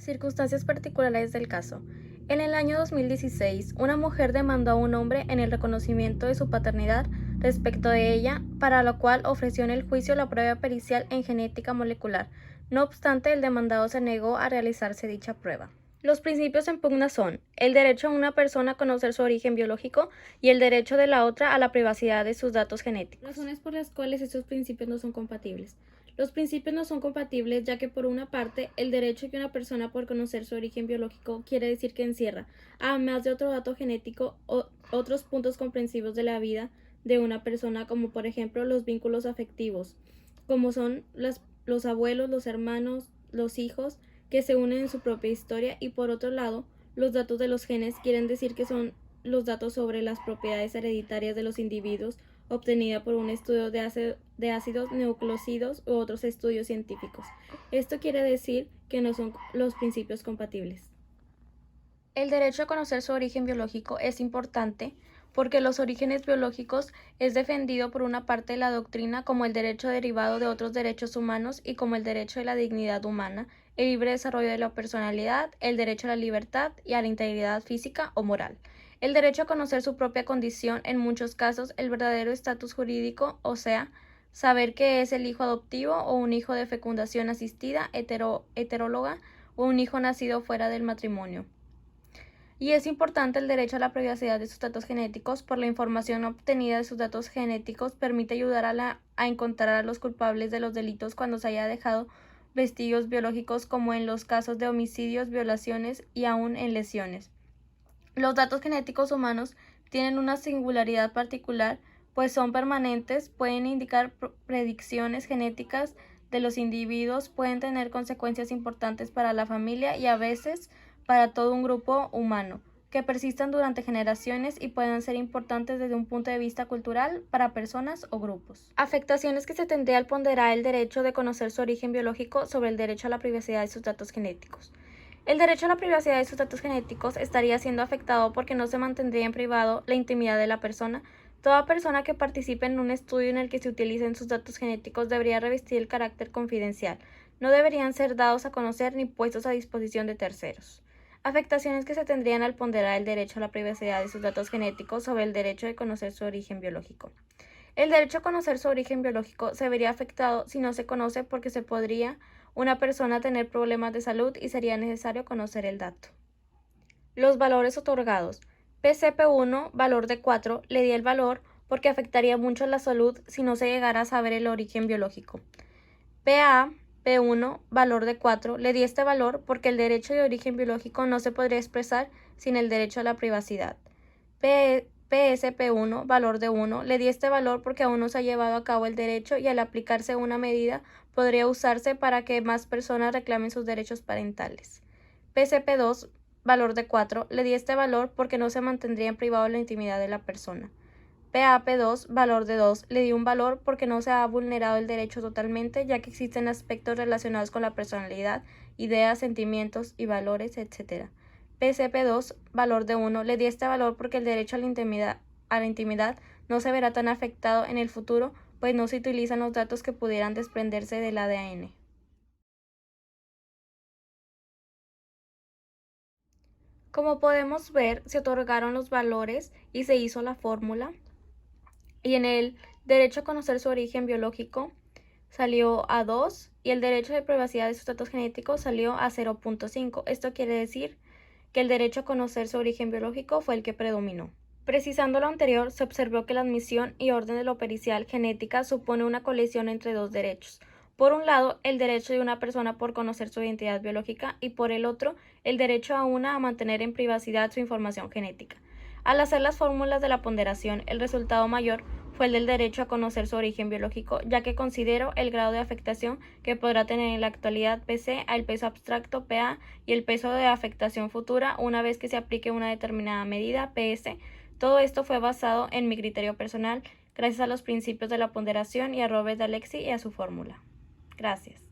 Circunstancias particulares del caso. En el año 2016, una mujer demandó a un hombre en el reconocimiento de su paternidad respecto de ella, para lo cual ofreció en el juicio la prueba pericial en genética molecular. No obstante, el demandado se negó a realizarse dicha prueba. Los principios en pugna son el derecho a una persona a conocer su origen biológico y el derecho de la otra a la privacidad de sus datos genéticos. Razones por las cuales estos principios no son compatibles. Los principios no son compatibles ya que por una parte el derecho de una persona por conocer su origen biológico quiere decir que encierra, además de otro dato genético, otros puntos comprensivos de la vida de una persona, como por ejemplo los vínculos afectivos, como son los abuelos, los hermanos, los hijos, que se unen en su propia historia, y por otro lado, los datos de los genes quieren decir que son los datos sobre las propiedades hereditarias de los individuos obtenida por un estudio de ácidos nucleósidos u otros estudios científicos. Esto quiere decir que no son los principios compatibles. El derecho a conocer su origen biológico es importante porque los orígenes biológicos es defendido por una parte de la doctrina como el derecho derivado de otros derechos humanos y como el derecho de la dignidad humana, el libre desarrollo de la personalidad, el derecho a la libertad y a la integridad física o moral. El derecho a conocer su propia condición, en muchos casos, el verdadero estatus jurídico, o sea, saber que es el hijo adoptivo o un hijo de fecundación asistida, heteróloga o un hijo nacido fuera del matrimonio. Y es importante el derecho a la privacidad de sus datos genéticos, por la información obtenida de sus datos genéticos permite ayudar a encontrar a los culpables de los delitos cuando se haya dejado vestigios biológicos, como en los casos de homicidios, violaciones y aún en lesiones. Los datos genéticos humanos tienen una singularidad particular, pues son permanentes, pueden indicar predicciones genéticas de los individuos, pueden tener consecuencias importantes para la familia y a veces para todo un grupo humano, que persistan durante generaciones y pueden ser importantes desde un punto de vista cultural para personas o grupos. Afectaciones que se tendría al ponderar el derecho de conocer su origen biológico sobre el derecho a la privacidad de sus datos genéticos. El derecho a la privacidad de sus datos genéticos estaría siendo afectado porque no se mantendría en privado la intimidad de la persona. Toda persona que participe en un estudio en el que se utilicen sus datos genéticos debería revestir el carácter confidencial. No deberían ser dados a conocer ni puestos a disposición de terceros. Afectaciones que se tendrían al ponderar el derecho a la privacidad de sus datos genéticos sobre el derecho de conocer su origen biológico. El derecho a conocer su origen biológico se vería afectado si no se conoce, porque se podría una persona tener problemas de salud y sería necesario conocer el dato. Los valores otorgados. PCP1, valor de 4, le di el valor porque afectaría mucho la salud si no se llegara a saber el origen biológico. PA, P1, valor de 4, le di este valor porque el derecho de origen biológico no se podría expresar sin el derecho a la privacidad. PSP1, valor de 1, le di este valor porque aún no se ha llevado a cabo el derecho y al aplicarse una medida podría usarse para que más personas reclamen sus derechos parentales. PCP2, valor de 4, le di este valor porque no se mantendría en privado la intimidad de la persona. PAP2, valor de 2, le di un valor porque no se ha vulnerado el derecho totalmente, ya que existen aspectos relacionados con la personalidad, ideas, sentimientos y valores, etc. PCP2, valor de 1, le di este valor porque el derecho a la intimidad no se verá tan afectado en el futuro, pues no se utilizan los datos que pudieran desprenderse del ADN. Como podemos ver, se otorgaron los valores y se hizo la fórmula. Y en el derecho a conocer su origen biológico salió a 2 y el derecho de privacidad de sus datos genéticos salió a 0.5. Esto quiere decir que el derecho a conocer su origen biológico fue el que predominó. Precisando lo anterior, se observó que la admisión y orden de lo pericial genética supone una colisión entre dos derechos. Por un lado, el derecho de una persona por conocer su identidad biológica y por el otro, el derecho a una a mantener en privacidad su información genética. Al hacer las fórmulas de la ponderación, el resultado mayor fue el del derecho a conocer su origen biológico, ya que considero el grado de afectación que podrá tener en la actualidad PC al peso abstracto PA y el peso de afectación futura una vez que se aplique una determinada medida PS. Todo esto fue basado en mi criterio personal, gracias a los principios de la ponderación y a Robert D'Alexi y a su fórmula. Gracias.